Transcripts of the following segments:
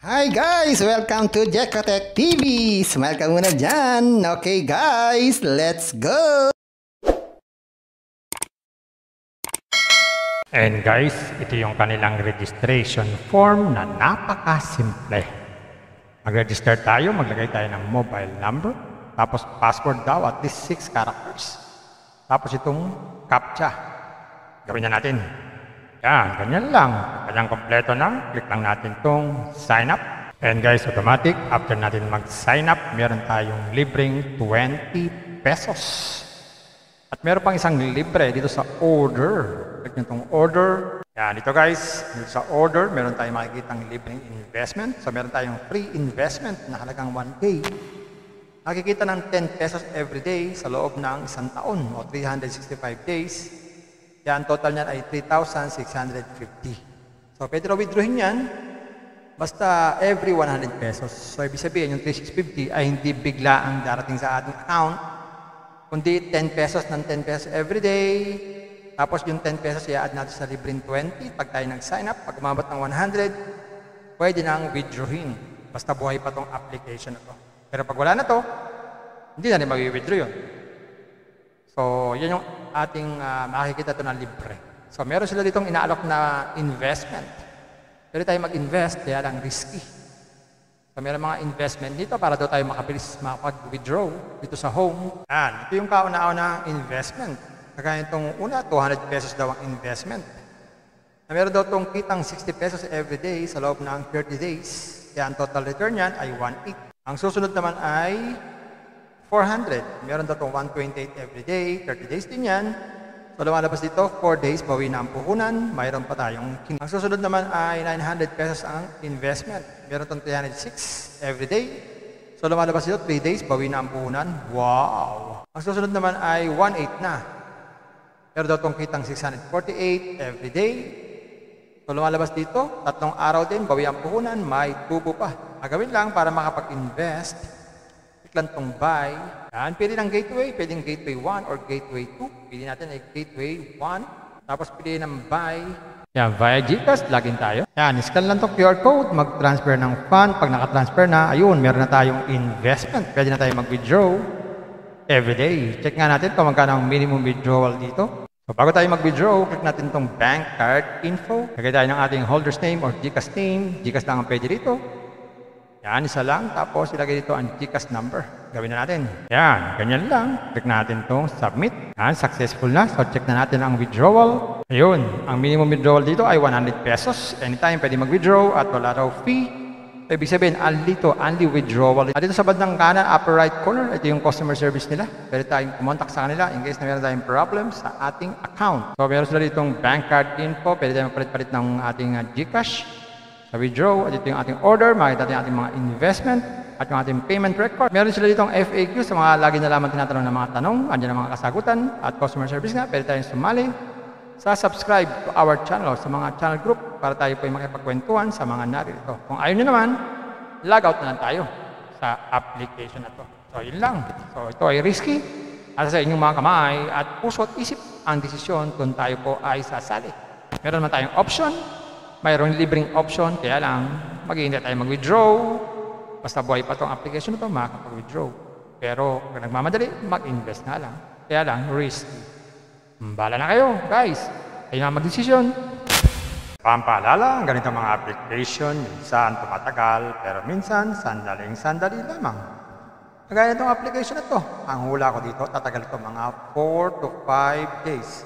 Hi guys! Welcome to Jekotech TV! Smile ka muna dyan! Okay guys, let's go! And guys, ito yung kanilang registration form na napakasimple. Mag-register tayo, maglagay tayo ng mobile number, tapos password daw at least 6 characters. Tapos itong CAPTCHA. Gawin na natin. Yan, ganyan lang. Kanyang kompleto na, click lang natin itong sign up. And guys, automatic, after natin mag-sign up, meron tayong libreng 20 pesos. At meron pang isang libre dito sa order. Click nyo itong order. Yan, dito guys, dito sa order, meron tayong makikitang libreng investment. So meron tayong free investment na halagang 1K. Nakikita ng 10 pesos every day sa loob ng isang taon o 365 days. Yan, total niyan ay 3,650. So pwede na withdrawin yan basta every 100 pesos. So ibig sabihin, yung 3,650 ay hindi bigla ang darating sa ating account, kundi 10 pesos ng 10 pesos every day. Tapos yung 10 pesos i-add natin sa libreng 20. Pag tayo nag-sign up, pag umabot ng 100, pwede nang withdrawin. Basta buhay pa tong application na to. Pero pag wala na to, hindi na rin mag-withdraw yun. So, yun yung ating makikita to na libre. So, meron sila ditong inaalok na investment. Pwede tayo mag-invest, kaya lang risky. So, meron mga investment dito para daw tayo makabilis makapag-withdraw dito sa home. Ito yung kauna-una investment. Kagaya itong una, 200 pesos daw ang investment. Meron daw itong kitang 60 pesos every day sa loob ng 30 days. Kaya ang total return yan ay 1.8. Ang susunod naman ay 400. Meron daw itong 128 every day, 30 days din yan. So lumalabas dito, 4 days, bawi na ang puhunan. Mayroon pa tayong king. Ang susunod naman ay 900 pesos ang investment. Meron itong 306 every day. So lumalabas dito, 3 days, bawi na ang puhunan. Wow! Ang susunod naman ay 1.8 na. Meron daw itong kitang 648 every day. So lumalabas dito, 3 araw din, bawi ang puhunan, may tubo pa. Agawin lang para makapag-invest. Click lang itong buy. Yan, pili ng gateway. Pwedeng gateway 1 or gateway 2. Pili natin ay gateway 1. Tapos pili ng buy. Yan, via GCash, login tayo. Yan, scan lang itong QR code. Mag-transfer ng fund. Pag nakatransfer na, ayun, meron na tayong investment. Pwede na tayo mag-withdraw every day. Check nga natin kung magkano ang minimum withdrawal dito. So, bago tayo mag-withdraw, click natin itong bank card info. Lagay tayo ng ating holder's name or GCash name. GCash lang ang pwede dito. Yan, isa lang. Tapos, ilagay dito ang GCash number. Gawin na natin. Yan, ganyan lang. Click natin itong submit. Yan, successful na. So, check na natin ang withdrawal. Ayun, ang minimum withdrawal dito ay 100 pesos. Anytime, pwede mag-withdraw at wala raw fee. So, ibig sabihin, only withdrawal. At dito sa bandang kanan, upper right corner, ito yung customer service nila. Pwede tayong kumontak sa kanila in case na meron tayong problem sa ating account. So, meron sila ditong bank card info. Pwede tayong palit-palit ng ating GCash. Sa withdraw, at ito yung ating order, makikita natin yung ating mga investment, at yung ating payment record. Meron sila ditong FAQ sa mga lagi na lamang tinatanong ng mga tanong, andyan ang mga kasagutan, at customer service nga, pwede tayong sumali sa subscribe to our channel, sa mga channel group, para tayo po yung makipagkwentuhan sa mga narito. Kung ayaw nyo naman, log out na lang tayo sa application na to. So, yun lang. So, ito ay risky. Asa sa inyong mga kamay at puso at isip ang desisyon kung tayo po ay sasali. Meron naman tayong option. Mayroong libreng option, kaya lang mag-iintay tayo mag-withdraw. Basta buhay pa itong application na ito, makakapag-withdraw. Pero kung nagmamadali, mag-invest na lang. Kaya lang, risky. Bala na kayo, guys. Kayo nga mag-desisyon. Pampaalala, ang ganitong mga application, minsan tumatagal, pero minsan sandaling-sandali lamang. Kagaya itong application na ito, ang hula ko dito, tatagal ito mga 4 to 5 days.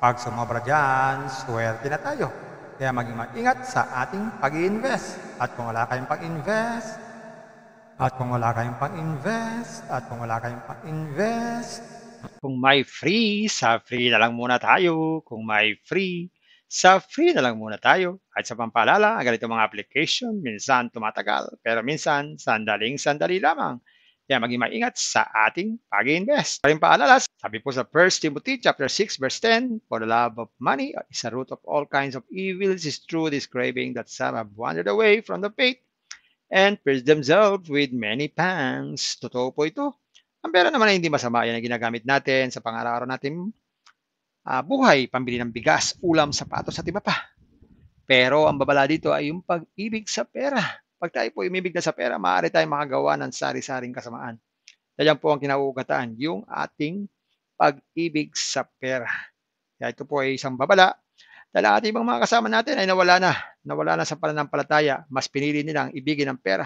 Pag sumobra dyan, swerte na tayo. Kaya maging mag-ingat sa ating pag-i-invest. At kung wala kayong pag-invest, Kung may free, sa free na lang muna tayo. Kung may free, sa free na lang muna tayo. At sa pampaalala, ang ganito mga application, minsan tumatagal, pero minsan sandaling-sandali lamang. Kaya maging maingat sa ating pag-invest. Paring paalala, sabi po sa 1 Timothy chapter 6 verse 10, for the love of money is a root of all kinds of evils, is true this craving that some have wandered away from the faith and pierced themselves with many pangs. Totoo po ito. Ang pera naman ay hindi masama. Yan ang ginagamit natin sa pang-araw-araw natin buhay, pambili ng bigas, ulam, sapatos at iba pa. Pero ang babala dito ay yung pag-ibig sa pera. Pag tayo po umibig na sa pera, maaari tayong makagawa ng sari-saring kasamaan. Yan po ang kinauugatan, yung ating pag-ibig sa pera. Kaya ito po ay isang babala dahil ang ating ibang mga kasama natin ay nawala na sa pananampalataya. Mas pinili nilang ibigin ang pera.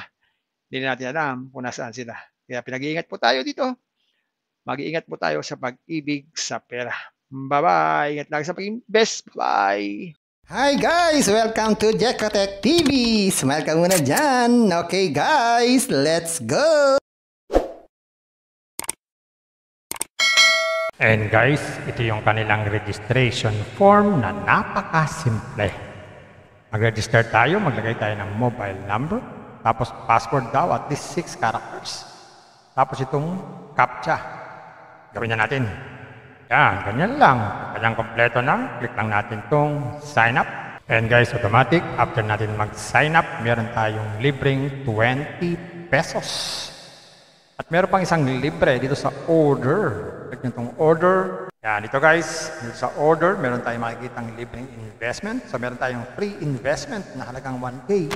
Hindi na natin alam kung nasaan sila. Kaya pinag-iingat po tayo dito. Mag-iingat po tayo sa pag-ibig sa pera. Bye-bye. Ingat lagi sa pag-invest. Bye. Hi guys! Welcome to Jekotech TV! Smile ka muna dyan! Okay guys, let's go! And guys, ito yung kanilang registration form na napakasimple. Mag-register tayo, maglagay tayo ng mobile number, tapos password daw at least 6 characters. Tapos itong CAPTCHA. Gawin na natin. Yan, ganyan lang. Kanyang kompleto na, click lang natin itong sign up. And guys, automatic, after natin mag-sign up, meron tayong libreng 20 pesos. At meron pang isang libre dito sa order. Click nyo itong order. Yan, dito guys, dito sa order, meron tayong makikitang libreng investment. So meron tayong free investment na halagang 1K.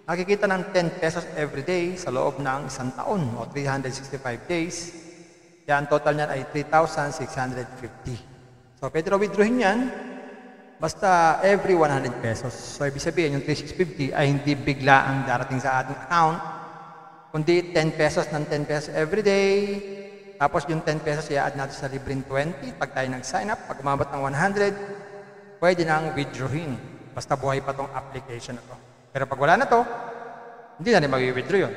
Nakikita ng 10 pesos every day sa loob ng isang taon o 365 days. Yan, total niyan ay 3,650. So pwede na withdrawin yan basta every 100 pesos. So ibig sabihin, yung 3,650 ay hindi bigla ang darating sa ating account, kundi 10 pesos ng 10 pesos every day. Tapos yung 10 pesos i-add natin sa libreng 20. Pag tayo nag-sign up, pag umabot ng 100, pwede nang withdrawin. Basta buhay pa tong application na to. Pero pag wala na to, hindi na rin mag-withdraw yun.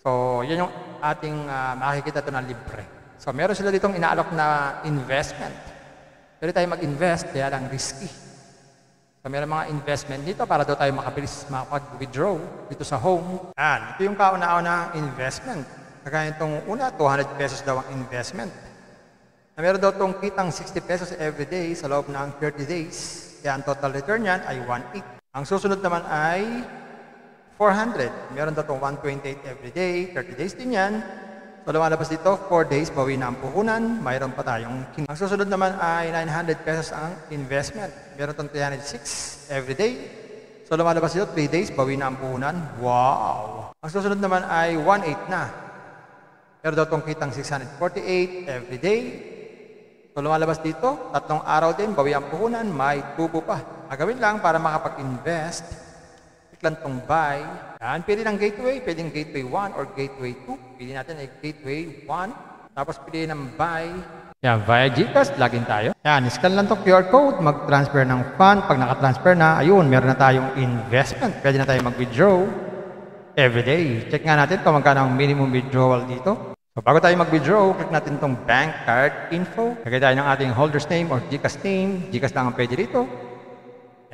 So, yun yung ating makikita to na libre. So, meron sila ditong inaalok na investment. Pwede tayo mag-invest, kaya lang risky. So, meron mga investment dito para daw tayo makabilis makapag-withdraw dito sa home. Yan, ito yung kauna-una investment. Kagaya itong una, 200 pesos daw ang investment. Meron daw itong kitang 60 pesos every day sa loob ng 30 days. Kaya ang total return yan ay 1.8. Ang susunod naman ay 400. Meron daw itong 128 every day, 30 days din yan. So lumalabas dito, 4 days, bawi na ang puhunan. Mayroon pa tayong king. Ang susunod naman ay 900 pesos ang investment. Meron itong 306 every day. So lumalabas dito, 3 days, bawi na ang puhunan. Wow! Ang susunod naman ay 1.8 na. Meron daw itong kitang 648 every day. So lumalabas dito, 3 araw din, bawi ang puhunan, may tubo pa. Gagawin lang para makapag-invest, click lang itong buy. Yan, pili ng gateway, pwedeng gateway 1 or gateway 2. Pili natin ay gateway 1, tapos pili ng buy. Yan, via GCash, login tayo. Yan, scan lang itong QR code, mag-transfer ng fund. Pag naka-transfer na, ayun, meron na tayong investment. Pwede na tayo mag-withdraw every day. Check nga natin kung magkano ang minimum withdrawal dito. So bago tayo mag-withdraw, click natin itong bank card info. Lagay tayo ng ating holder's name or GCash name. GCash lang ang pwede dito.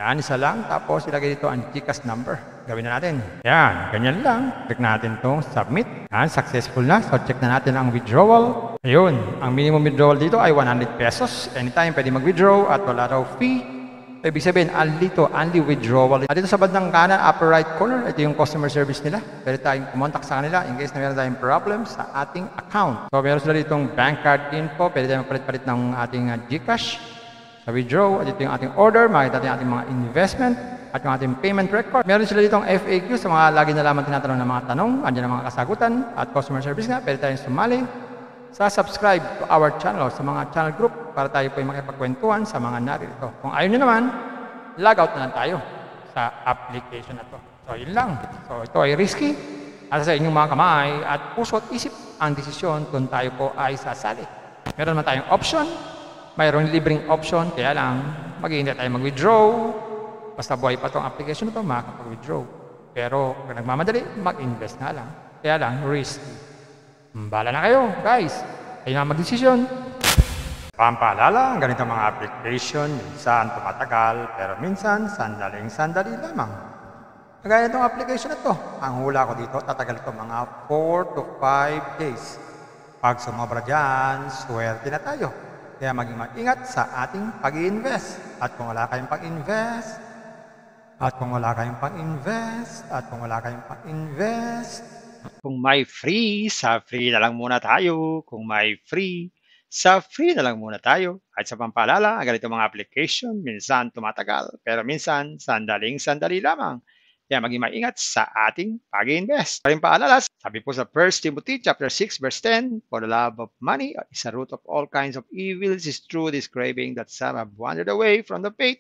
Yan, isa lang. Tapos ilagay dito ang GCash number. Gawin na natin. Yan, ganyan lang. Click natin itong submit. Yan, successful na. So check na natin ang withdrawal. Ayun, ang minimum withdrawal dito ay 100 pesos. Anytime pwede mag-withdraw at wala raw fee. So, ibig sabihin, only withdrawal. At dito sa bandang kanan, upper right corner, ito yung customer service nila. Pwede tayong kumontak sa kanila in case na meron tayong problem sa ating account. So, meron sila ditong bank card info. Pwede tayong palit-palit ng ating GCash sa withdraw. At ito yung ating order. Makita natin yung ating mga investment at yung ating payment record. Meron sila ditong FAQ sa mga lagi na lamang tinatanong ng mga tanong. Andiyan ang mga kasagutan. At customer service nga, pwede tayong sumali sa subscribe to our channel, sa mga channel group para tayo po yung makipagkwentuhan sa mga narito. Kung ayaw nyo naman, log out na lang tayo sa application na to. So, yun lang. So, ito ay risky. Asa sa inyong mga kamay at puso at isip ang desisyon kung tayo po ay sasali. Meron naman tayong option. Mayroong libreng option. Kaya lang, mag-iintay tayo mag-withdraw. Basta buhay pa itong application na to, makakapag-withdraw. Pero, kung nagmamadali, mag-invest na lang. Kaya lang, risky. Bala na kayo, guys. Kayo na mag-desisyon. Pampaalala, ang ganitong mga application, minsan tumatagal, pero minsan, sandaling-sandali lamang. Kagaya itong application na to, ang hula ko dito, tatagal ito mga 4 to 5 days. Pag sumobra dyan, swerte na tayo. Kaya maging mag-ingat sa ating pag-i-invest. At kung wala kayong pag-invest, Kung may free, sa free na lang muna tayo. Kung may free, sa free na lang muna tayo. At sa pampaalala, ang ganitong mga application, minsan tumatagal, pero minsan sandaling-sandali lamang. Kaya maging maingat sa ating pag-invest. Pa rin paalala, sabi po sa 1 Timothy chapter 6 verse 10, for the love of money is a root of all kinds of evils. It is true this craving that some have wandered away from the faith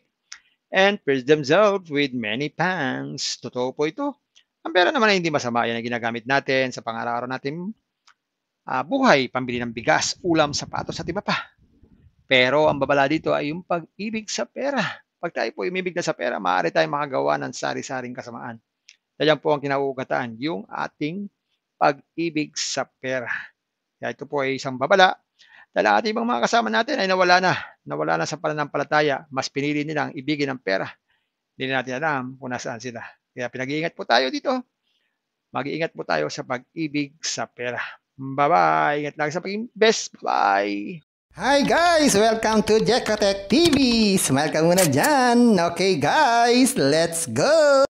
and pierced themselves with many pangs. Totoo po ito. Ang pera naman ay hindi masama. Yan ang ginagamit natin sa pang-araw-araw natin buhay, pambili ng bigas, ulam, sapatos at iba pa. Pero ang babala dito ay yung pag-ibig sa pera. Pag tayo po umibig na sa pera, maaari tayong makagawa ng sari-saring kasamaan. Yan po ang kinauugataan, yung ating pag-ibig sa pera. Kaya ito po ay isang babala dahil ang ating ibang mga kasama natin ay nawala na sa pananampalataya. Mas pinili nilang ibigin ang pera. Hindi natin alam kung nasaan sila. Kaya pinag-iingat po tayo dito. Mag-iingat po tayo sa pag-ibig sa pera. Bye-bye. Ingat lagi sa pag-invest. Bye. Hi guys! Welcome to Jekotech TV! Smile ka muna dyan! Okay guys, let's go!